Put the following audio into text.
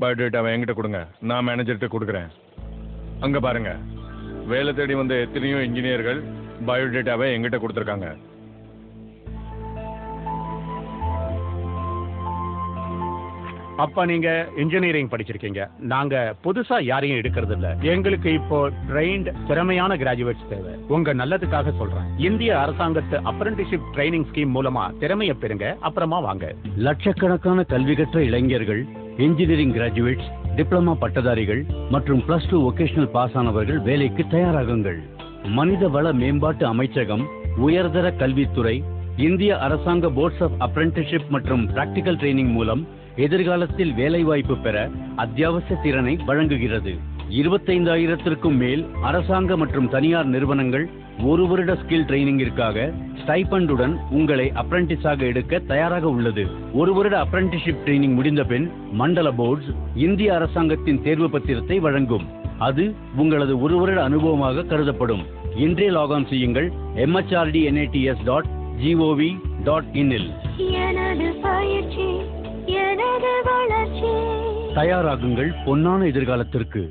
பயோடேட்டாவை என்கிட்ட கொடுங்க, நான் மேனேஜர்கிட்ட கொடுக்குறேன். அங்க பாருங்க, வேலை தேடி வந்த எத்தனையோ இன்ஜினியர்கள் பயோடேட்டாவை என்கிட்ட கொடுத்துருக்காங்க. அப்ப நீங்க இன்ஜினியரிங் படிச்சிருக்கீங்க. நாங்க புதுசா யாரையும் எடுக்கிறது இல்ல. எங்களுக்கு இப்போ ட்ரெயின்ட் திறமையான கிராஜுவேட்ஸ் தேவை. உங்க நல்லதுக்காக சொல்றேன். இந்திய அரசாங்கத்து அப்ரெண்டிஸ்ஷிப் ட்ரைனிங் ஸ்கீம் மூலமா திறமையை பெறுங்க, அப்புறமா வாங்க. லட்சக்கணக்கான கல்வி கற்ற இளைஞர்கள், இன்ஜினியரிங் கிராஜுவேட்ஸ், டிப்ளமா பட்டதாரிகள் மற்றும் +2 வொகேஷனல் பாஸ் ஆனவர்கள் வேலைக்கு தயாராகுங்கள். மனித வள மேம்பாட்டு அமைச்சகம், உயர்தர கல்வித்துறை, இந்திய அரசாங்க போர்ட்ஸ் ஆஃப் அப்ரெண்டிஸ்ஷிப் மற்றும் பிராக்டிகல் ட்ரைனிங் மூலம் எதிர்காலத்தில் வேலைவாய்ப்பு பெற அத்தியாவசிய திறனை வழங்குகிறது. 25,000க்கும் மேல் அரசாங்க மற்றும் தனியார் நிறுவனங்கள் 1 வருட ஸ்கில் ட்ரைனிங்கிற்காக ஸ்டைபண்டுடன் உங்களை அப்ரெண்டிஸாக எடுக்க தயாராக உள்ளது. 1 வருட அப்ரெண்டிஸ்ஷிப் ட்ரைனிங் முடிந்த பின் மண்டல போர்ட்ஸ் இந்திய அரசாங்கத்தின் தேர்வு பத்திரத்தை வழங்கும். அது உங்களது 1 வருட அனுபவமாக கருதப்படும். இன்றே லாகான் செய்யுங்கள் mhrdnats.gov.in இல். தயாராகுங்கள் பொன்னான எதிர்காலத்திற்கு.